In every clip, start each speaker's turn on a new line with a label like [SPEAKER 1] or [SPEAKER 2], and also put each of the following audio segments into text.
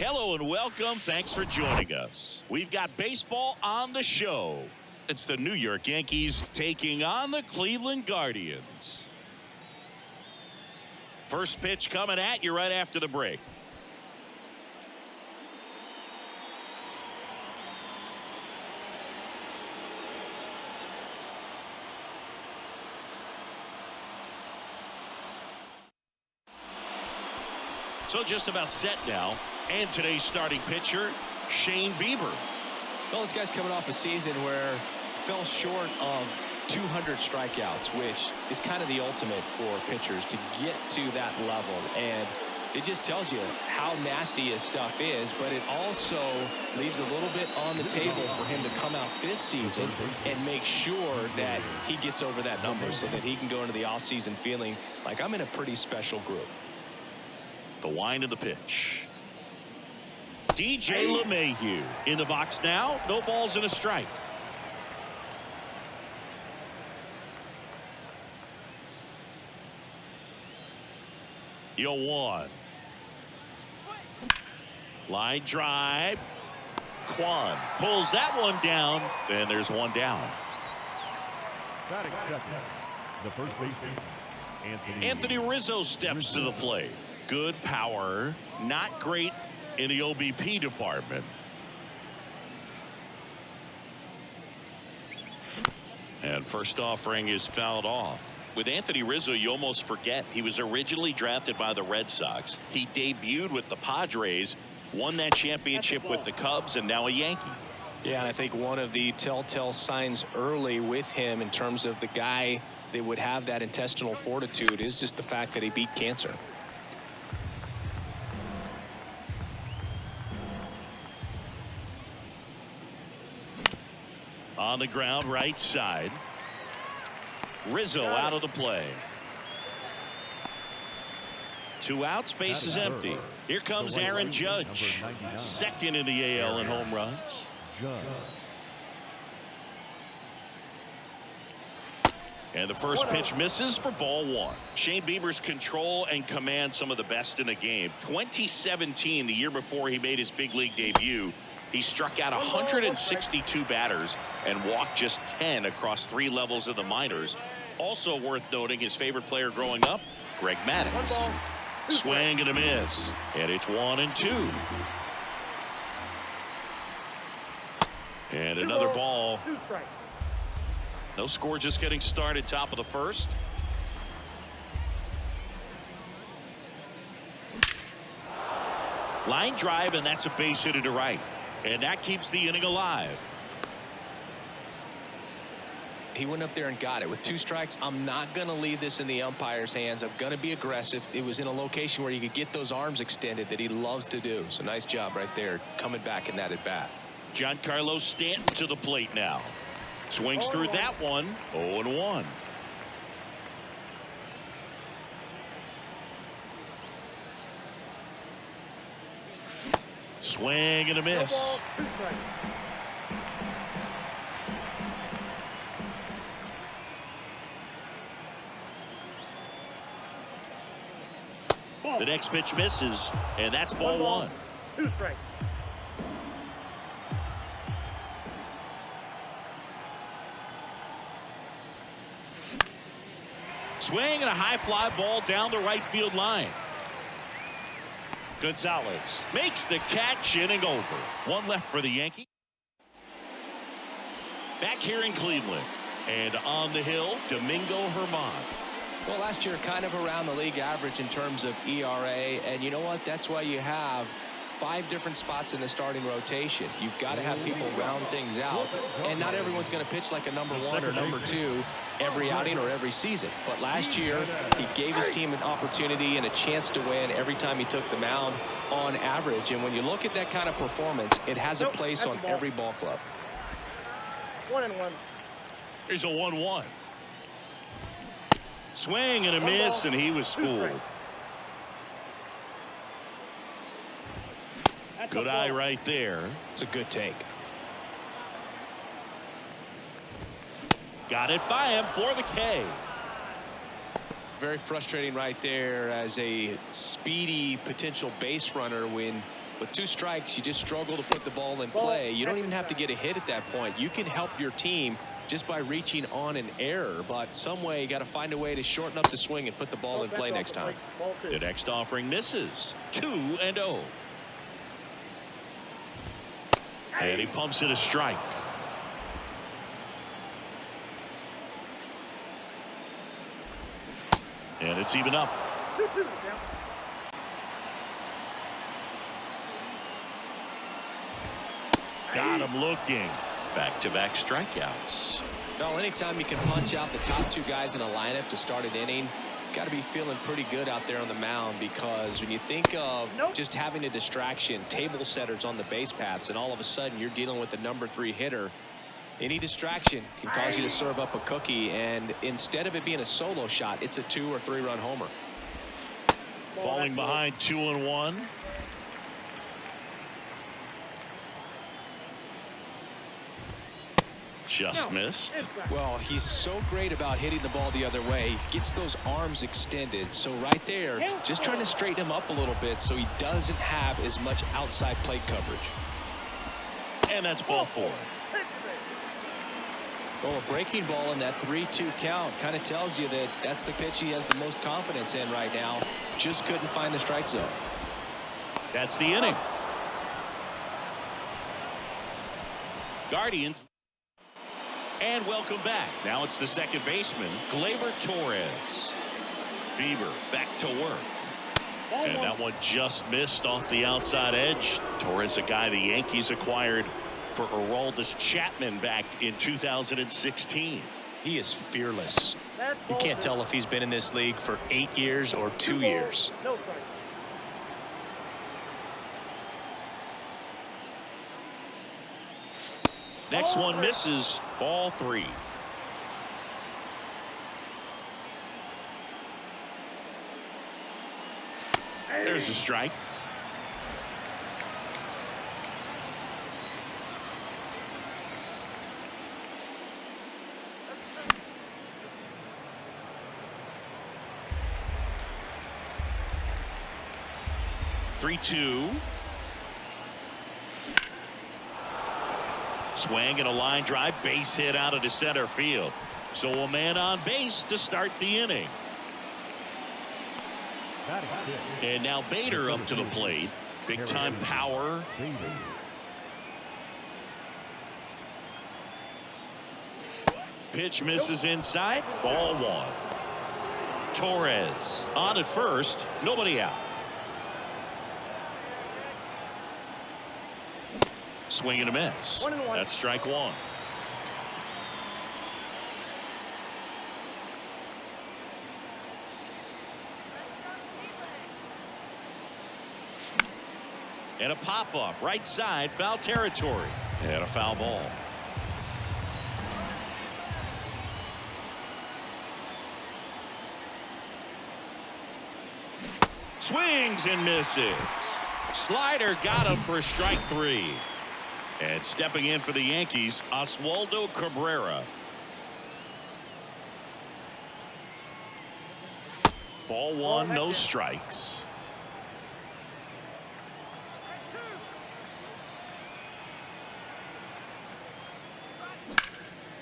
[SPEAKER 1] Hello and welcome. Thanks for joining us. We've got baseball on the show. It's the New York Yankees taking on the Cleveland Guardians. First pitch coming at you right after the break. So just about set now. And today's starting pitcher, Shane Bieber.
[SPEAKER 2] Well, this guy's coming off a season where fell short of 200 strikeouts, which is kind of the ultimate for pitchers to get to that level. And it just tells you how nasty his stuff is, but it also leaves a little bit on the table for him to come out this season and make sure that he gets over that number so that he can go into the offseason feeling like I'm in a pretty special group.
[SPEAKER 1] The wind of the pitch. DJ LeMahieu in the box now. No balls and a strike. Yo one. Line drive. Kwan pulls that one down. And there's one down.
[SPEAKER 3] The first baseman,
[SPEAKER 1] Anthony Rizzo steps to the plate. Good power. Not great in the OBP department. And first offering is fouled off. With Anthony Rizzo, you almost forget he was originally drafted by the Red Sox. He debuted with the Padres, won that championship with the Cubs, and now a Yankee.
[SPEAKER 2] Yeah, and I think one of the telltale signs early with him in terms of the guy that would have that intestinal fortitude is just the fact that he beat cancer.
[SPEAKER 1] On the ground, right side. Rizzo out of the play. 2 outs, base is empty. Here comes Aaron Judge, second in the AL in home runs. And the first pitch misses for ball one. Shane Bieber's control and command some of the best in the game. 2017, the year before he made his big league debut, he struck out 162 batters and walked just 10 across 3 levels of the minors. Also worth noting, his favorite player growing up, Greg Maddux. Swing and a miss. And it's 1-2. And another ball. No score, just getting started, top of the first. Line drive, and that's a base hit to right. And that keeps the inning alive.
[SPEAKER 2] He went up there and got it with 2 strikes. I'm not going to leave this in the umpire's hands. I'm going to be aggressive. It was in a location where you could get those arms extended that he loves to do. So nice job right there coming back in that at bat.
[SPEAKER 1] Giancarlo Stanton to the plate now. Swings through that one. 0-1. Swing and a miss. The next pitch misses, and that's ball 1.
[SPEAKER 4] 2 strikes.
[SPEAKER 1] Swing and a high fly ball down the right field line. Gonzalez makes the catch, inning over. 1 left for the Yankees. Back here in Cleveland. And on the hill, Domingo Germán.
[SPEAKER 2] Well, last year kind of around the league average in terms of ERA. And you know what? That's why you have 5 different spots in the starting rotation. You've got to have people round things out. And not everyone's going to pitch like a number 1 or number 2 every outing or every season. But last year, he gave his team an opportunity and a chance to win every time he took the mound on average. And when you look at that kind of performance, it has a place on every ball club.
[SPEAKER 4] 1-1.
[SPEAKER 1] Here's a 1-1. Swing and a miss, and he was fooled. Good eye right there.
[SPEAKER 2] It's a good take.
[SPEAKER 1] Got it by him for the K.
[SPEAKER 2] Very frustrating right there as a speedy potential base runner when With 2 strikes, you just struggle to put the ball in play. You don't even have to get a hit at that point. You can help your team just by reaching on an error, but some way you got to find a way to shorten up the swing and put the ball in play next time.
[SPEAKER 1] The next offering misses. 2-0. And he pumps it a strike. And it's even up. Got him looking. Back-to-back strikeouts.
[SPEAKER 2] Well, anytime you can punch out the top 2 guys in a lineup to start an inning, got to be feeling pretty good out there on the mound, because when you think of just having a distraction, table setters on the base paths, and all of a sudden you're dealing with the number 3 hitter, any distraction can cause you to serve up a cookie, and instead of it being a solo shot, it's a 2 or 3 run homer.
[SPEAKER 1] Falling behind 2-1. Just missed.
[SPEAKER 2] Well, he's so great about hitting the ball the other way. He gets those arms extended. So right there, just trying to straighten him up a little bit so he doesn't have as much outside plate coverage.
[SPEAKER 1] And that's ball 4.
[SPEAKER 2] Well, a breaking ball in that 3-2 count kind of tells you that that's the pitch he has the most confidence in right now. Just couldn't find the strike zone.
[SPEAKER 1] That's the inning. Guardians. And welcome back. Now it's the second baseman, Gleyber Torres. Bieber back to work. And that one just missed off the outside edge. Torres, a guy the Yankees acquired for Aroldis Chapman back in 2016.
[SPEAKER 2] He is fearless. You can't tell if he's been in this league for 8 years or 2 years.
[SPEAKER 4] No strike.
[SPEAKER 1] Next one misses. Ball 3. There's a strike. Three-two. Swing and a line drive, base hit out of the center field. So a man on base to start the inning. And now Bader up to the plate. Big time power. Pitch misses inside. Ball 1. Torres on at first. Nobody out. Swing and a miss.
[SPEAKER 4] 1-1.
[SPEAKER 1] That's strike 1. And a pop-up right side, foul territory, and a foul ball. Swings and misses. Slider got him for strike 3. And stepping in for the Yankees, Oswaldo Cabrera. Ball 1, no strikes.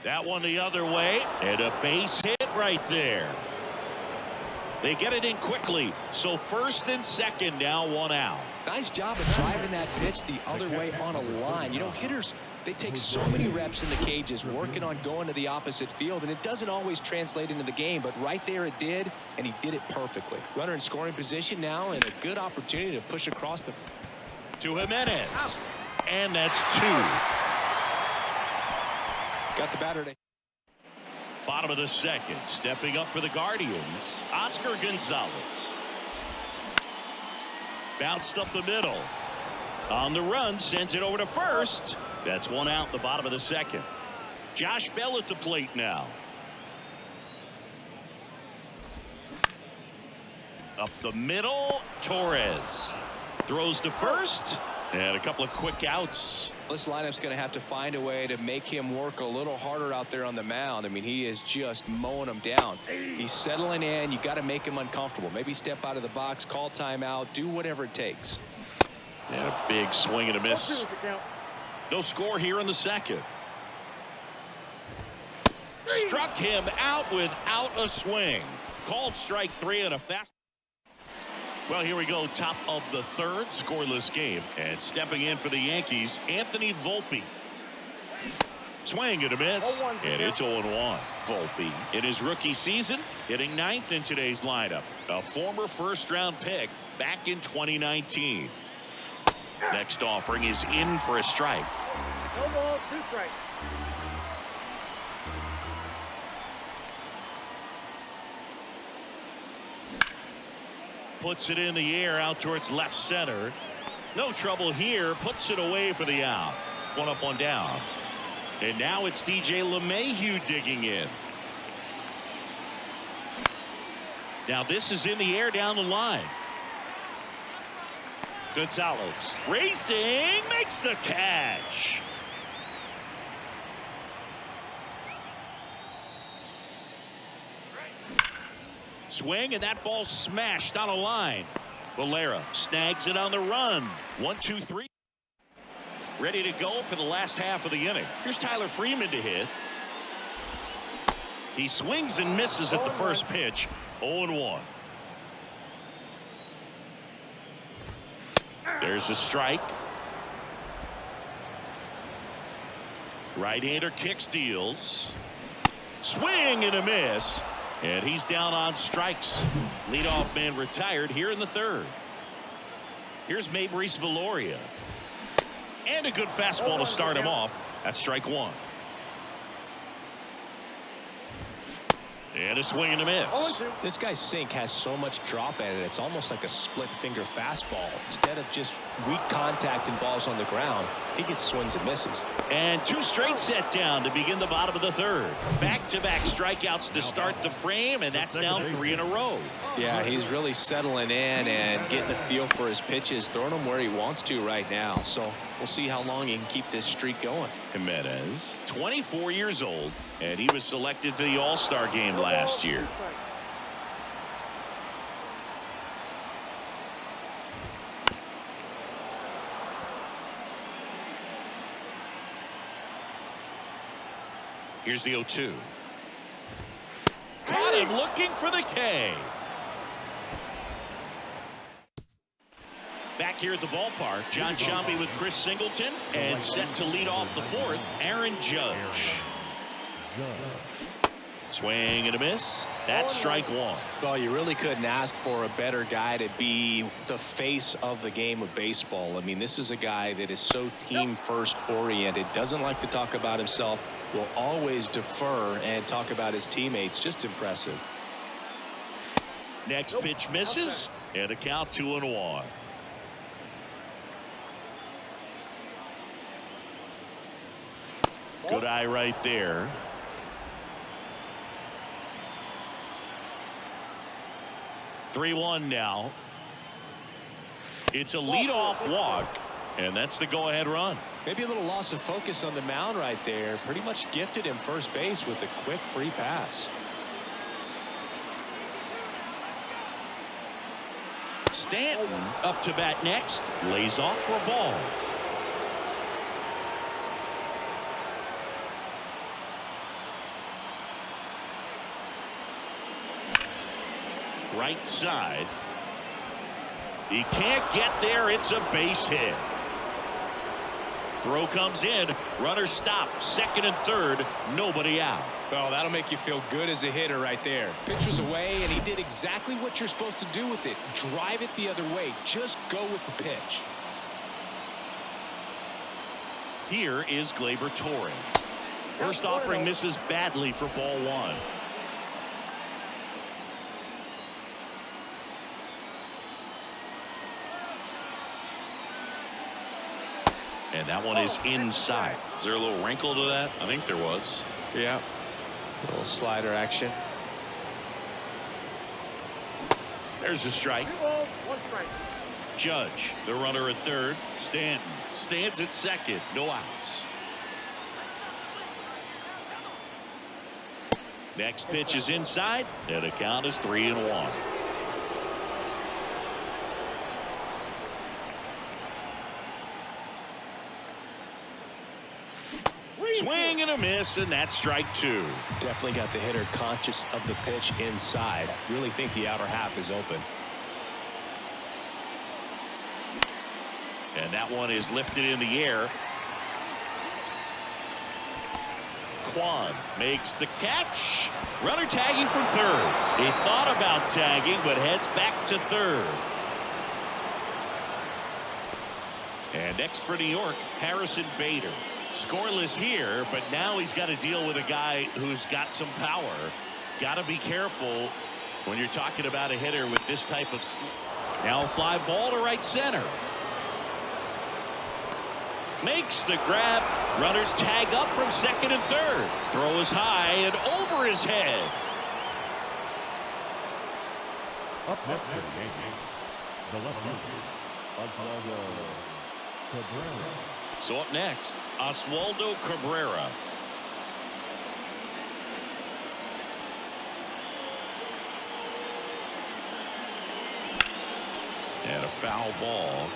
[SPEAKER 1] That one the other way, and a base hit right there. They get it in quickly, so first and second, now 1 out.
[SPEAKER 2] Nice job of driving that pitch the other way on a line. You know, hitters, they take so many reps in the cages working on going to the opposite field, and it doesn't always translate into the game, but right there it did, and he did it perfectly. Runner in scoring position now, and a good opportunity to push across the...
[SPEAKER 1] To Jimenez, and that's 2.
[SPEAKER 2] Got the batter today.
[SPEAKER 1] Bottom of the second, stepping up for the Guardians, Oscar Gonzalez. Bounced up the middle. On the run, sends it over to first. That's 1 out in the bottom of the second. Josh Bell at the plate now. Up the middle, Torres. Throws to first, and a couple of quick outs.
[SPEAKER 2] This lineup's going to have to find a way to make him work a little harder out there on the mound. I mean, he is just mowing them down. He's settling in. You got to make him uncomfortable. Maybe step out of the box, call timeout, do whatever it takes.
[SPEAKER 1] And a big swing and a miss.
[SPEAKER 4] 0-2 count.
[SPEAKER 1] No score here in the second. Struck him out without a swing. Called strike 3 and a fast. Well, here we go. Top of the third, scoreless game. And stepping in for the Yankees, Anthony Volpe. Swing and a miss.
[SPEAKER 4] 0-1.
[SPEAKER 1] And it's 0-1. Volpe, in his rookie season, hitting 9th in today's lineup. A former first-round pick back in 2019. Next offering is in for a strike.
[SPEAKER 4] No ball, 2 strikes.
[SPEAKER 1] Puts it in the air out towards left center. No trouble here. Puts it away for the out. 1 up, 1 down. And now it's DJ LeMahieu digging in. Now this is in the air down the line. Gonzalez racing, makes the catch. Swing, and that ball smashed on a line. Valera snags it on the run. 1, 2, 3. Ready to go for the last half of the inning. Here's Tyler Freeman to hit. He swings and misses at the first pitch. 0-1. There's a strike. Right-hander kicks, deals. Swing and a miss. And he's down on strikes. Leadoff man retired here in the third. Here's Meybris Viloria. And a good fastball to start him off. That's strike 1. And a swing and a miss.
[SPEAKER 2] This guy's sink has so much drop at it. It's almost like a split finger fastball. Instead of just weak contact and balls on the ground, he gets swings and misses.
[SPEAKER 1] And 2 straight set down to begin the bottom of the third. Back-to-back strikeouts to start the frame, and that's now 3 in a row.
[SPEAKER 2] Yeah, he's really settling in and getting a feel for his pitches, throwing them where he wants to right now. So we'll see how long he can keep this streak going.
[SPEAKER 1] Jimenez, 24 years old, and he was selected to the All-Star game last year. Here's the 0-2. Caught him looking for the K. Back here at the ballpark, John Sciambi with Chris Singleton, and set to lead off the fourth, Aaron Judge. Swing and a miss. That's strike 1.
[SPEAKER 2] Well, you really couldn't ask for a better guy to be the face of the game of baseball. I mean, this is a guy that is so team first oriented, doesn't like to talk about himself, will always defer and talk about his teammates. Just impressive.
[SPEAKER 1] Next pitch misses, and a count 2-1. Good eye right there. (3-1) now. It's a leadoff walk, and that's the go-ahead run.
[SPEAKER 2] Maybe a little loss of focus on the mound right there. Pretty much gifted him first base with a quick free pass.
[SPEAKER 1] Stanton up to bat next. Lays off for a ball. Right side. He can't get there. It's a base hit. Throw comes in. Runner stopped. Second and third. Nobody out.
[SPEAKER 2] Well, that'll make you feel good as a hitter right there. Pitch was away, and he did exactly what you're supposed to do with it. Drive it the other way. Just go with the pitch.
[SPEAKER 1] Here is Gleyber Torres. First offering misses badly for ball 1. And that one is inside. Is there a little wrinkle to that? I think there was.
[SPEAKER 2] Yeah. A little slider action.
[SPEAKER 1] There's a strike.
[SPEAKER 4] 2 balls, 1 strike.
[SPEAKER 1] Judge, the runner at third. Stanton stands at second. No outs. Next pitch is inside, and the count is 3-1. Swing and a miss, and that's strike two.
[SPEAKER 2] Definitely got the hitter conscious of the pitch inside. Really think the outer half is open.
[SPEAKER 1] And that one is lifted in the air. Kwan makes the catch. Runner tagging from third. He thought about tagging, but heads back to third. And next for New York, Harrison Bader. Scoreless here, but now he's got to deal with a guy who's got some power. Got to be careful when you're talking about a hitter with this type of... Now a fly ball to right center. Makes the grab. Runners tag up from second and third. Throw is high and over his head.
[SPEAKER 3] Up next for the Yankees, the left fielder, Oswaldo Cabrera.
[SPEAKER 1] So up next, Oswaldo Cabrera. And a foul ball.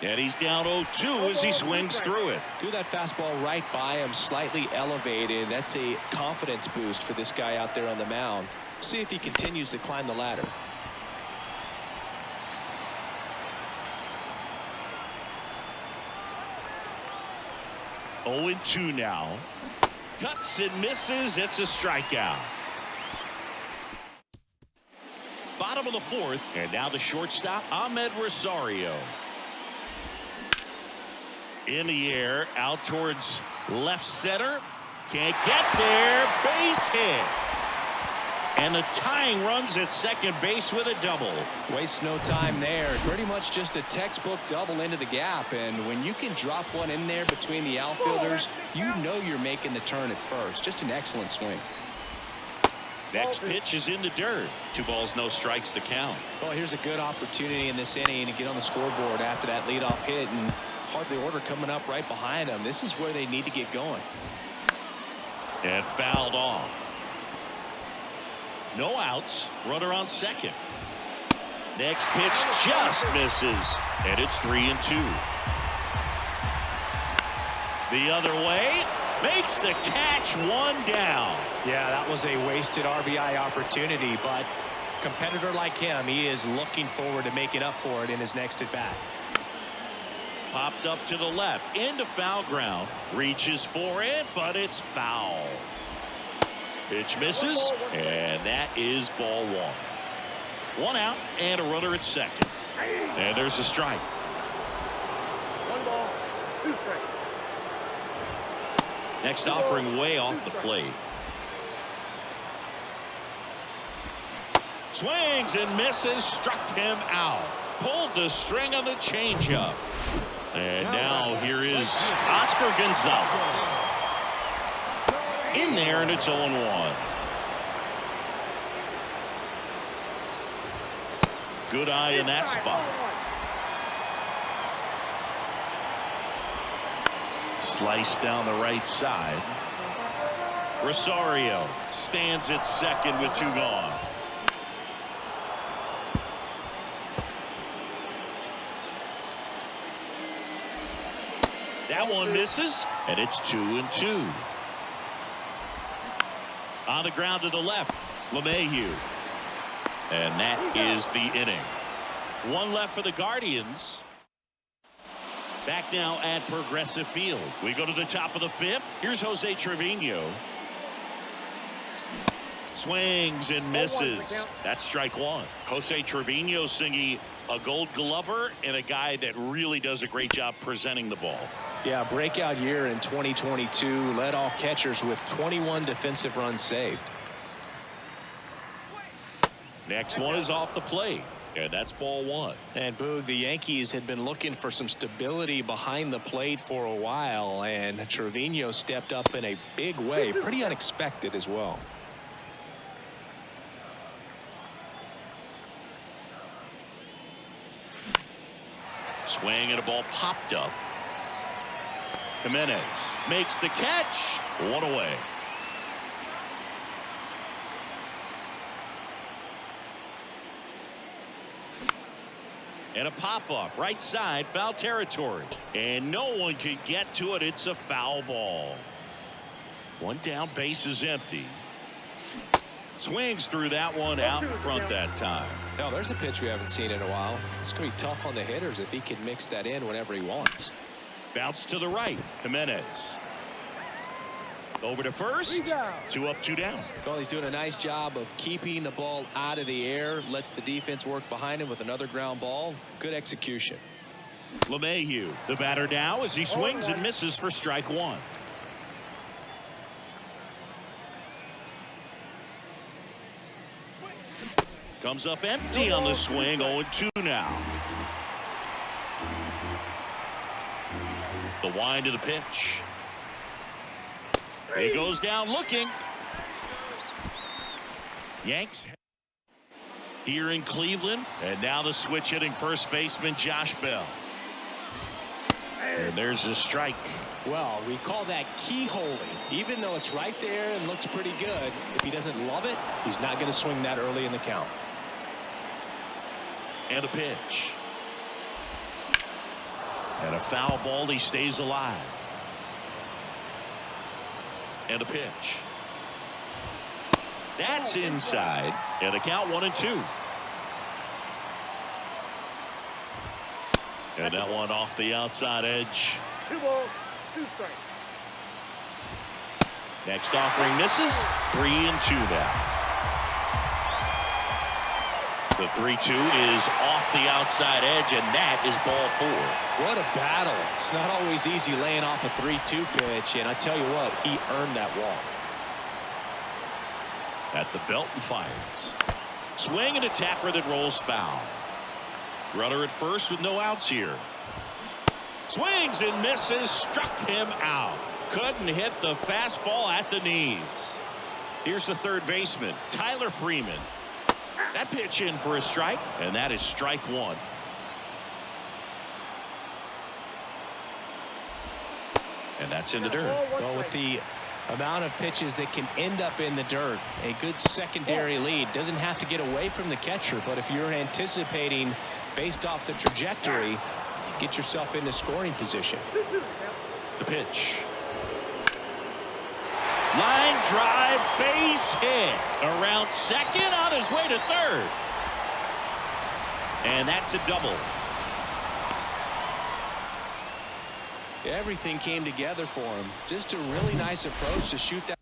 [SPEAKER 1] And he's down 0-2 as he swings through it.
[SPEAKER 2] Threw that fastball right by him, slightly elevated. That's a confidence boost for this guy out there on the mound. See if he continues to climb the ladder.
[SPEAKER 1] Oh, 2 now. Cuts and misses. It's a strikeout. Bottom of the fourth, and now the shortstop, Amed Rosario. In the air, out towards left center. Can't get there. Base hit. And the tying runs at second base with a double.
[SPEAKER 2] Wastes no time there. Pretty much just a textbook double into the gap. And when you can drop one in there between the outfielders, you know you're making the turn at first. Just an excellent swing.
[SPEAKER 1] Next pitch is in the dirt. 2 balls, no strikes, the count.
[SPEAKER 2] Well, here's a good opportunity in this inning to get on the scoreboard after that leadoff hit, and hardly order coming up right behind them. This is where they need to get going.
[SPEAKER 1] And fouled off. No outs. Runner on second. Next pitch just misses. And it's 3-2. The other way. Makes the catch. 1 down.
[SPEAKER 2] Yeah, that was a wasted RBI opportunity, but competitor like him, he is looking forward to making up for it in his next at bat.
[SPEAKER 1] Popped up to the left into foul ground. Reaches for it, but it's foul. Pitch misses, and that is ball 1. 1 out and a runner at second. And there's a strike.
[SPEAKER 4] 1 ball, 2 strikes.
[SPEAKER 1] Next offering way off the plate. Swings and misses, struck him out. Pulled the string on the changeup. And now here is Oscar Gonzalez. In there, and it's 0-1. Good eye in that spot. Slice down the right side. Rosario stands at second with 2 gone. That one misses, and it's 2-2. On the ground to the left, LeMahieu. And that is the inning. 1 left for the Guardians. Back now at Progressive Field. We go to the top of the 5th. Here's Jose Trevino. Swings and misses. That's strike 1. Jose Trevino singing a Gold Glover and a guy that really does a great job presenting the ball.
[SPEAKER 2] Yeah, breakout year in 2022. Led all catchers with 21 defensive runs saved.
[SPEAKER 1] Next one is off the plate. And that's ball 1.
[SPEAKER 2] And Boog, the Yankees had been looking for some stability behind the plate for a while, and Trevino stepped up in a big way. Pretty unexpected as well.
[SPEAKER 1] Swing and a ball popped up. Jimenez makes the catch. 1 away. And a pop-up right side, foul territory. And no one could get to it. It's a foul ball. One down, base is empty. Swings through that one out in front that time.
[SPEAKER 2] Now, there's a pitch we haven't seen in a while. It's going to be tough on the hitters if he can mix that in whenever he wants.
[SPEAKER 1] Bounce to the right. Jimenez. Over to first. 2 up, 2 down.
[SPEAKER 2] Well, he's doing a nice job of keeping the ball out of the air. Lets the defense work behind him with another ground ball. Good execution.
[SPEAKER 1] LeMahieu, the batter now as he swings and misses for strike 1. Comes up empty on the swing. 0-2 now. The wind to the pitch. He goes down looking. Yanks here in Cleveland. And now the switch hitting first baseman Josh Bell. And there's the strike.
[SPEAKER 2] Well, we call that keyholing. Even though it's right there and looks pretty good, if he doesn't love it, he's not going to swing that early in the count.
[SPEAKER 1] And a pitch. And a foul ball. He stays alive. And a pitch. That's inside. And a count 1-2. And that one off the outside edge.
[SPEAKER 4] 2 balls, 2 strikes.
[SPEAKER 1] Next offering misses. 3-2 now. The 3-2 is off the outside edge, and that is ball 4.
[SPEAKER 2] What a battle. It's not always easy laying off a 3-2 pitch, and I tell you what, he earned that walk.
[SPEAKER 1] At the belt and fires. Swing and a tapper that rolls foul. Runner at first with no outs here. Swings and misses. Struck him out. Couldn't hit the fastball at the knees. Here's the third baseman, Tyler Freeman. That pitch in for a strike, and that is strike 1. And that's in the dirt.
[SPEAKER 2] Well, with the amount of pitches that can end up in the dirt, a good secondary lead. Doesn't have to get away from the catcher, but if you're anticipating based off the trajectory, get yourself into scoring position.
[SPEAKER 1] The pitch. Line drive, base hit. Around second, on his way to third. And that's a double.
[SPEAKER 2] Everything came together for him. Just a really nice approach to shoot that.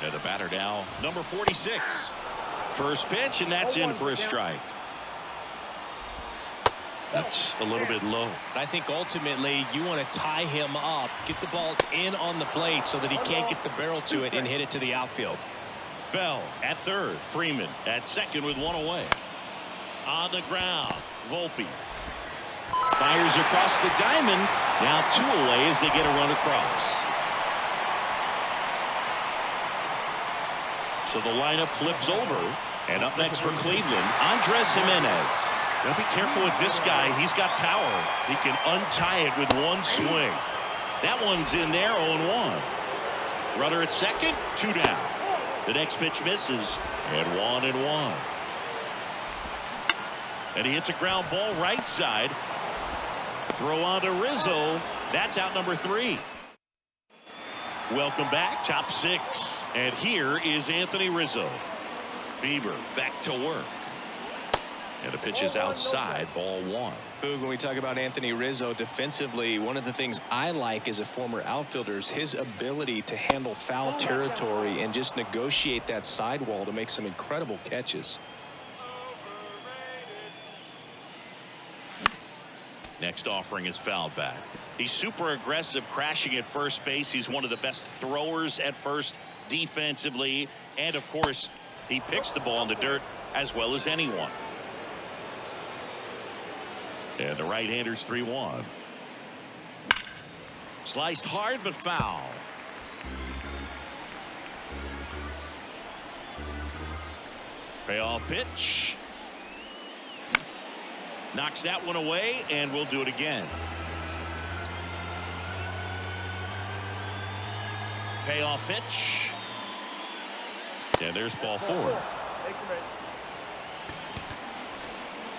[SPEAKER 1] And the batter now, number 46. First pitch, and that's in for a strike. That's a little bit low.
[SPEAKER 2] I think ultimately you want to tie him up, get the ball in on the plate so that he can't get the barrel to it and hit it to the outfield.
[SPEAKER 1] Bell at third. Freeman at second with 1 away. On the ground, Volpe fires across the diamond. Now 2 away as they get a run across. So the lineup flips over. And up next for Cleveland, Andres Jimenez. Now be careful with this guy. He's got power. He can untie it with 1 swing. That one's in there, 0-1. Runner at second, 2 down. The next pitch misses, and 1-1. And he hits a ground ball right side. Throw on to Rizzo. That's out number 3. Welcome back, top 6. And here is Anthony Rizzo. Bieber back to work. And the pitch is outside, ball 1.
[SPEAKER 2] Boog, when we talk about Anthony Rizzo defensively, one of the things I like as a former outfielder is his ability to handle foul territory and just negotiate that sidewall to make some incredible catches.
[SPEAKER 1] Next offering is fouled back. He's super aggressive, crashing at first base. He's one of the best throwers at first defensively. And, of course, he picks the ball in the dirt as well as anyone. And the right-hander's 3-1. Sliced hard but foul. Payoff pitch. Knocks that one away, and we'll do it again. Payoff pitch. And there's ball 4.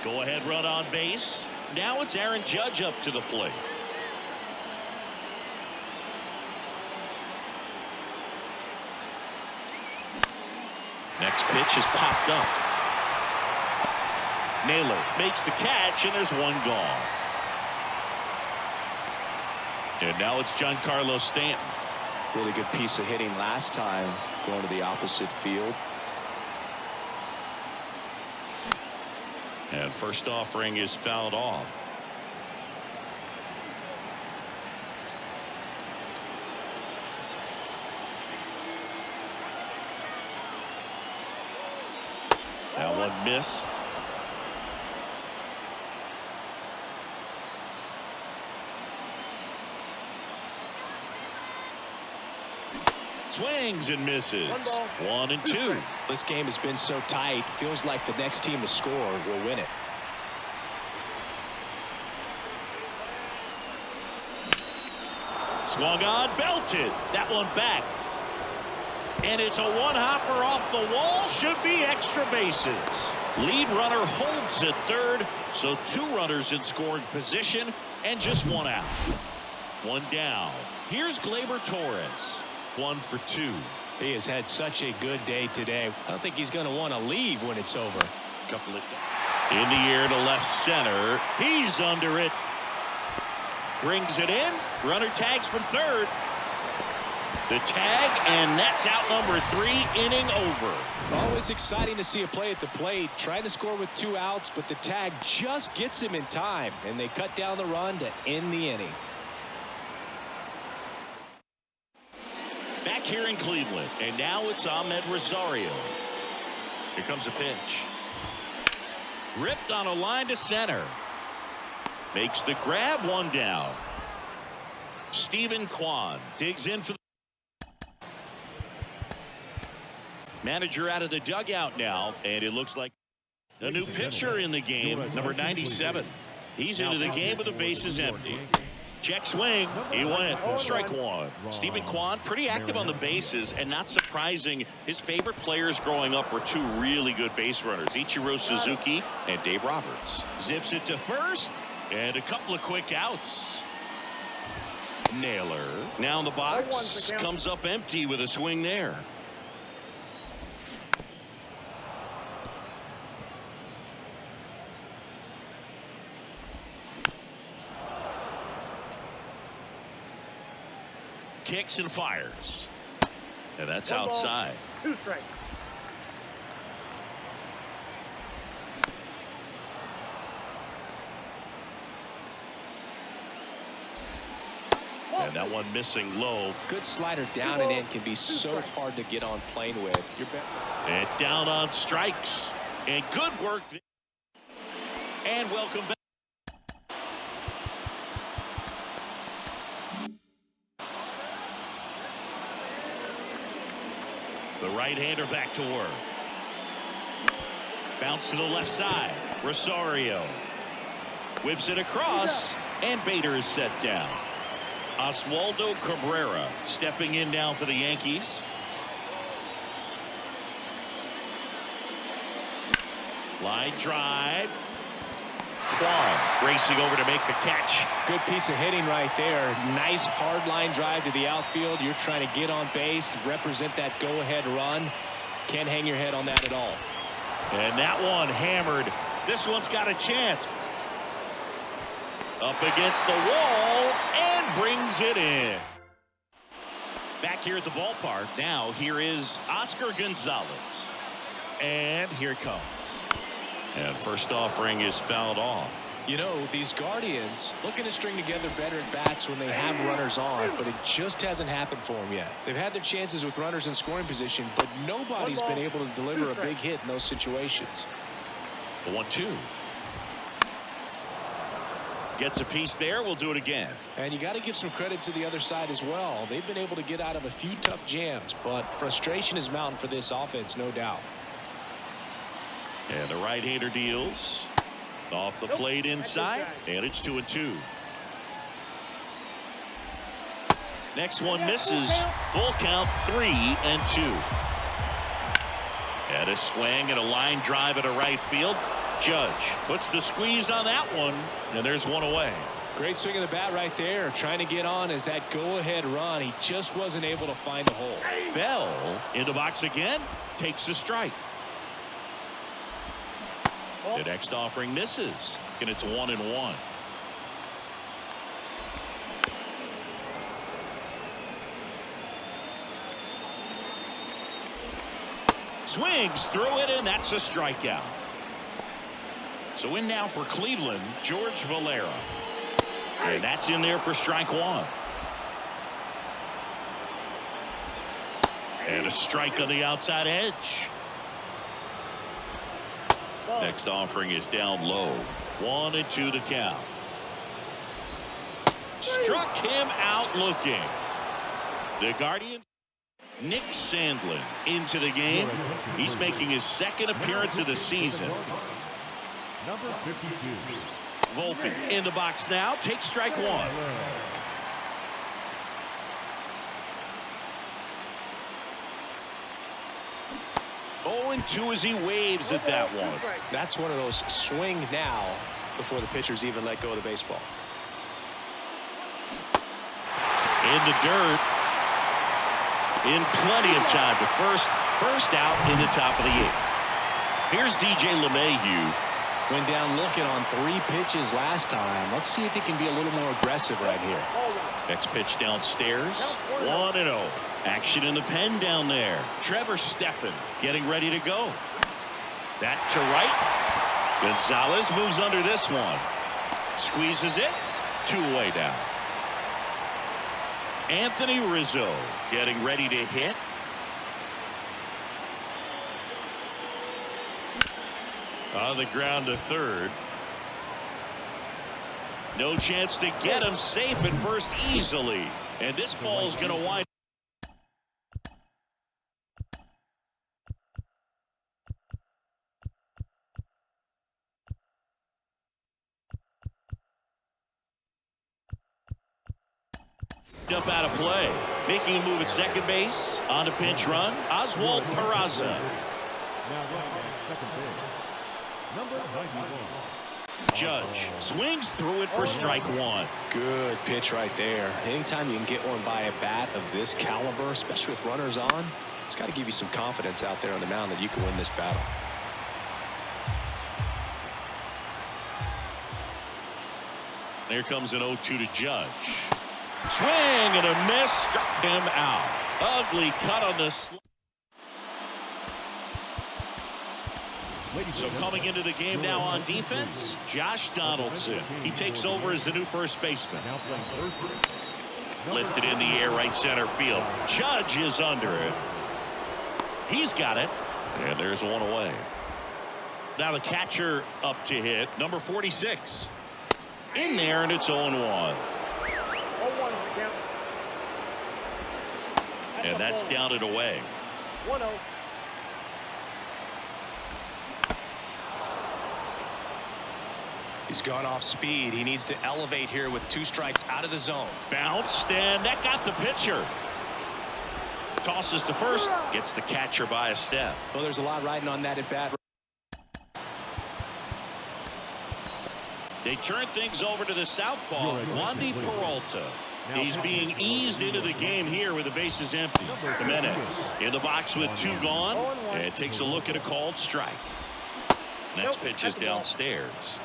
[SPEAKER 1] Go ahead run on base. Now it's Aaron Judge up to the plate. Next pitch is popped up. Naylor makes the catch, and there's one gone. And now it's Giancarlo Stanton.
[SPEAKER 2] Really good piece of hitting last time, going to the opposite field.
[SPEAKER 1] And first offering is fouled off. That one missed. Swings and misses. 1 and 2.
[SPEAKER 2] This game has been so tight. Feels like the next team to score will win it.
[SPEAKER 1] Swung on, belted. That one back. And it's a one-hopper off the wall. Should be extra bases. Lead runner holds at third. So 2 runners in scoring position and just 1 out. 1 down. Here's Gleyber Torres. 1 for 2.
[SPEAKER 2] He has had such a good day today. I don't think he's going to want to leave when it's over.
[SPEAKER 1] Couple of in the air to left center. He's under it. Brings it in. Runner tags from third. The tag, and that's out number 3, inning over.
[SPEAKER 2] Always exciting to see a play at the plate. Trying to score with 2 outs, but the tag just gets him in time, and they cut down the run to end the inning.
[SPEAKER 1] Back here in Cleveland, and now it's Meybris Viloria. Here comes a pitch. Ripped on a line to center. Makes the grab, 1 down. Stephen Kwan digs in for the manager out of the dugout now, and it looks like a new pitcher in the game, number 97. He's into the game with the bases empty. Check swing. He went. Strike 1. Stephen Kwan pretty active on the bases, and not surprising, his favorite players growing up were 2 really good base runners, Ichiro Suzuki and Dave Roberts. Zips it to first, and a couple of quick outs. Naylor now in the box, comes up empty with a swing there. Kicks and fires. And that's outside.
[SPEAKER 4] 2 strikes.
[SPEAKER 1] And that one missing low.
[SPEAKER 2] Good slider down and in can be so hard to get on plane with.
[SPEAKER 1] And down on strikes. And good work. And welcome back. The right-hander back to work. Bounce to the left side. Rosario whips it across, and Bader is set down. Oswaldo Cabrera stepping in now for the Yankees. Line drive. Kwan racing over to make the catch.
[SPEAKER 2] Good piece of hitting right there. Nice hard line drive to the outfield. You're trying to get on base, represent that go-ahead run. Can't hang your head on that at all.
[SPEAKER 1] And that one hammered. This one's got a chance. Up against the wall and brings it in. Back here at the ballpark. Now here is Oscar Gonzalez. And here it comes. And first offering is fouled off.
[SPEAKER 2] You know, these Guardians looking to string together better at bats when they have runners on, but it just hasn't happened for them yet. They've had their chances with runners in scoring position, but nobody's been able to deliver a big hit in those situations.
[SPEAKER 1] The 1-2. Gets a piece there. We'll do it again.
[SPEAKER 2] And you got to give some credit to the other side as well. They've been able to get out of a few tough jams, but frustration is mounting for this offense, no doubt.
[SPEAKER 1] And the right-hander deals. Off the plate inside, and it's 2-2. Next one misses. Full count, 3-2. And a swing and a line drive at a right field. Judge puts the squeeze on that one, and there's one away.
[SPEAKER 2] Great swing of the bat right there, trying to get on as that go-ahead run. He just wasn't able to find the hole.
[SPEAKER 1] Bell in the box again, takes a strike. The next offering misses, and it's 1-1. Swings through it, and that's a strikeout. So in now for Cleveland, George Valera. And that's in there for strike one. And a strike on the outside edge. Next offering is down low. 1-2 to count. Struck him out looking. The Guardians. Nick Sandlin into the game. He's making his second appearance of the season.
[SPEAKER 3] Number 52.
[SPEAKER 1] Volpe in the box now. Takes strike one. 0-2 as he waves at that one.
[SPEAKER 2] That's one of those swing now before the pitchers even let go of the baseball.
[SPEAKER 1] In the dirt. In plenty of time to first out in the top of the eighth. Here's DJ LeMahieu.
[SPEAKER 2] Went down looking on 3 pitches last time. Let's see if he can be a little more aggressive right here.
[SPEAKER 1] Next pitch downstairs. 1-0. Action in the pen down there. Trevor Stephan getting ready to go. That to right. Gonzalez moves under this one. Squeezes it. 2-away down. Anthony Rizzo getting ready to hit. On the ground to third. No chance to get him. Safe at first easily. And this ball is going to wind. Up out of play. Making a move at second base. On a pinch run. Oswald Peraza.
[SPEAKER 3] Now running at second base. Number 91.
[SPEAKER 1] Judge swings through it for strike one.
[SPEAKER 2] Good pitch right there. Anytime you can get one by a bat of this caliber, especially with runners on, it's got to give you some confidence out there on the mound that you can win this battle.
[SPEAKER 1] There comes an 0-2 to Judge. Swing and a miss. Struck him out. Ugly cut on the slip. So coming into the game now on defense, Josh Donaldson. He takes over as the new first baseman.
[SPEAKER 3] Now playing first.
[SPEAKER 1] Lifted in the air, right center field. Judge is under it. He's got it. And there's one away. Now the catcher up to hit. Number 46. In there, and it's 0-1. And that's down and away.
[SPEAKER 4] 1-0.
[SPEAKER 2] He's gone off speed. He needs to elevate here with 2 strikes out of the zone.
[SPEAKER 1] Bounced, and that got the pitcher. Tosses to first, gets the catcher by a step.
[SPEAKER 2] Well, there's a lot riding on that at bat.
[SPEAKER 1] They turn things over to the southpaw, Wandy Peralta. He's being eased into the game here with the bases empty. Jimenez in the box with 2 gone, and takes a look at a called strike. Next pitch is downstairs.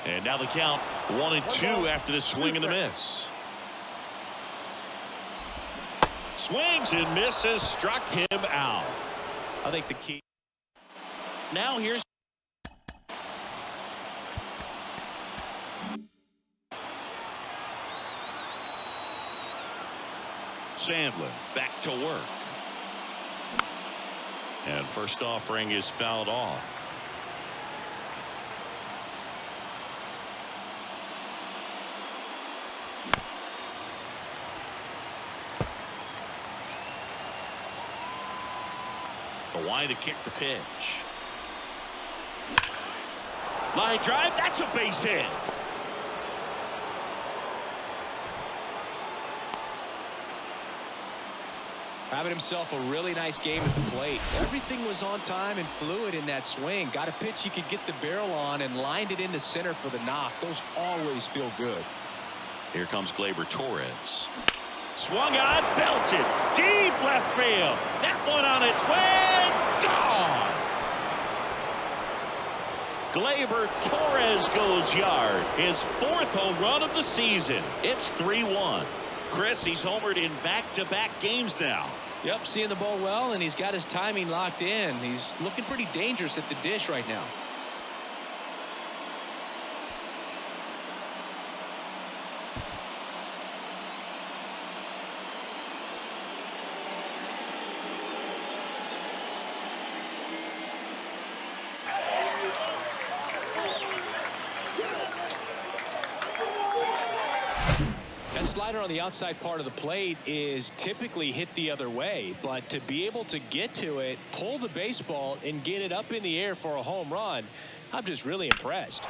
[SPEAKER 1] And now the count 1-2 after the swing and the miss. Swings and misses, struck him out.
[SPEAKER 2] I think the key.
[SPEAKER 1] Now here's Sandlin back to work. And first offering is fouled off. The line to kick the pitch. Line drive. That's a base hit.
[SPEAKER 2] Having himself a really nice game at the plate. Everything was on time and fluid in that swing. Got a pitch he could get the barrel on and lined it into center for the knock. Those always feel good.
[SPEAKER 1] Here comes Gleyber Torres. Swung on, belted, deep left field. That one on its way, gone. Gleyber Torres goes yard. His 4th home run of the season. It's 3-1. Chris, he's homered in back-to-back games now.
[SPEAKER 2] Yep, seeing the ball well, and he's got his timing locked in. He's looking pretty dangerous at the dish right now. Slider on the outside part of the plate is typically hit the other way, but to be able to get to it, pull the baseball, and get it up in the air for a home run, I'm just really impressed.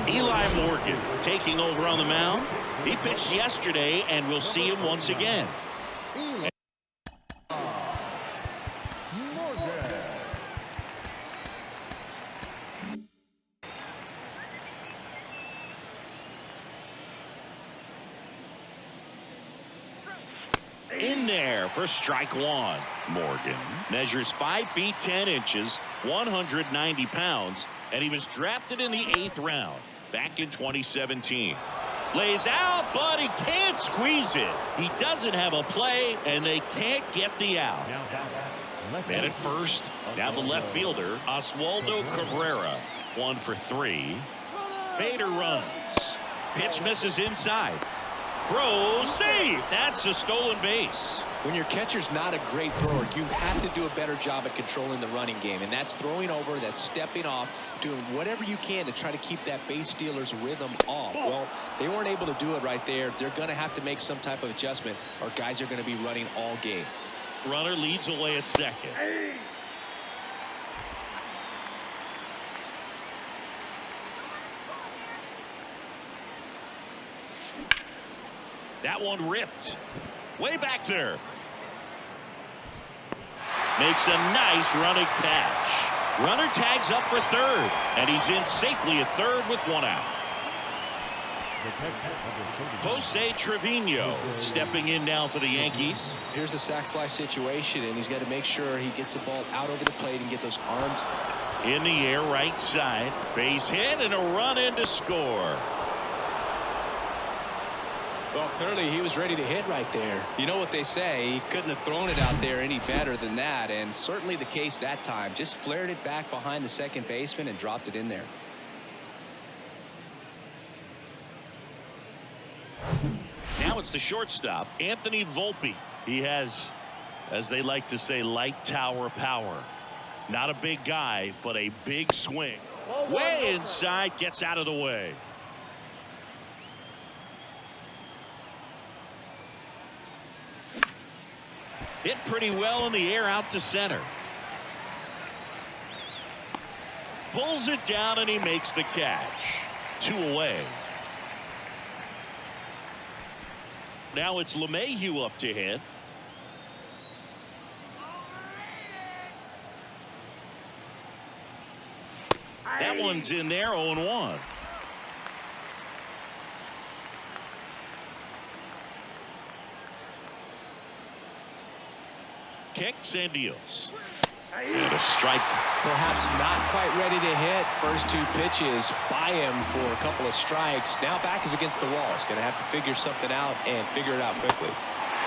[SPEAKER 1] Eli Morgan taking over on the mound. He pitched yesterday, and we'll see him once again. In there for strike one. Morgan measures 5 feet 10 inches, 190 pounds, and he was drafted in the 8th round back in 2017. Lays out, but he can't squeeze it. He doesn't have a play, and they can't get the out. Man at first, now the left fielder, Oswaldo Cabrera, 1 for 3. Bader runs. Pitch misses inside. Throw, save. That's a stolen base.
[SPEAKER 2] When your catcher's not a great thrower, you have to do a better job at controlling the running game, and that's throwing over, that's stepping off, doing whatever you can to try to keep that base stealer's rhythm off. Well, they weren't able to do it right there. They're going to have to make some type of adjustment, or guys are going to be running all game.
[SPEAKER 1] Runner leads away at second. That one ripped. Way back there. Makes a nice running catch. Runner tags up for third, and he's in safely at third with 1 out. Jose Trevino stepping in now for the Yankees.
[SPEAKER 2] Here's a sac fly situation, and he's got to make sure he gets the ball out over the plate and get those arms.
[SPEAKER 1] In the air, right side. Base hit and a run in to score.
[SPEAKER 2] Well, clearly he was ready to hit right there. You know what they say, he couldn't have thrown it out there any better than that, and certainly the case that time. Just flared it back behind the second baseman and dropped it in there.
[SPEAKER 1] Now it's the shortstop, Anthony Volpe. He has, as they like to say, light tower power. Not a big guy, but a big swing. Way inside, gets out of the way. Hit pretty well in the air out to center. Pulls it down and he makes the catch. 2 away. Now it's LeMahieu up to hit. That one's in there, 0-1. Kicks and deals. And a strike.
[SPEAKER 2] Perhaps not quite ready to hit. First 2 pitches by him for a couple of strikes. Now back is against the wall. He's going to have to figure something out and figure it out quickly.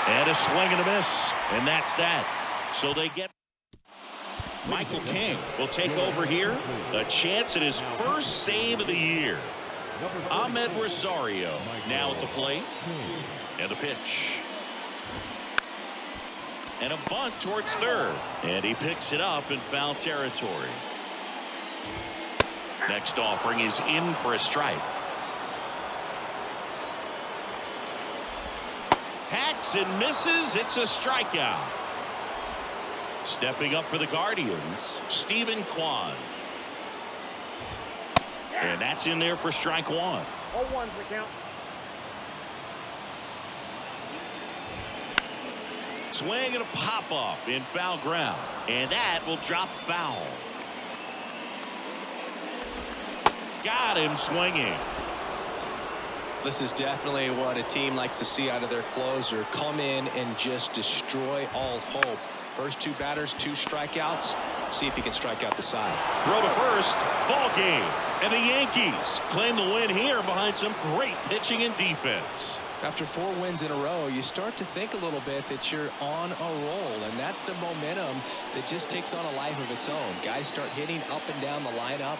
[SPEAKER 1] And a swing and a miss. And that's that. So they get. Michael King will take over here. A chance at his first save of the year. Ahmed Rosario now at the plate. And the pitch. And a bunt towards third. And he picks it up in foul territory. Next offering is in for a strike. Hacks and misses. It's a strikeout. Stepping up for the Guardians, Kwan. And that's in there for strike one.
[SPEAKER 4] 0-1's the count.
[SPEAKER 1] Swing and a pop-up in foul ground. And that will drop foul. Got him swinging.
[SPEAKER 2] This is definitely what a team likes to see out of their closer. Come in and just destroy all hope. First two batters, 2 strikeouts. See if he can strike out the side.
[SPEAKER 1] Throw to first. Ball game. And the Yankees claim the win here behind some great pitching and defense.
[SPEAKER 2] After 4 wins in a row, you start to think a little bit that you're on a roll, and that's the momentum that just takes on a life of its own. Guys start hitting up and down the lineup.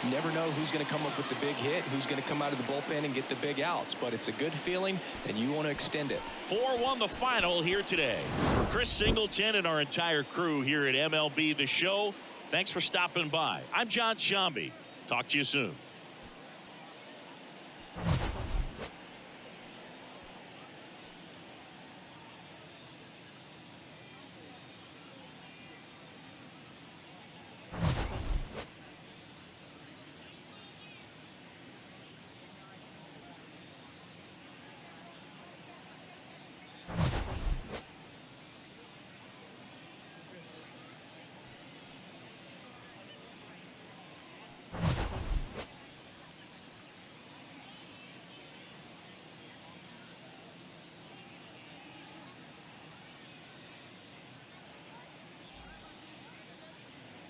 [SPEAKER 2] Never know who's going to come up with the big hit, who's going to come out of the bullpen and get the big outs, but it's a good feeling, and you want to extend it.
[SPEAKER 1] 4-1 the final here today. For Chris Singleton and our entire crew here at MLB The Show, thanks for stopping by. I'm John Shambi. Talk to you soon.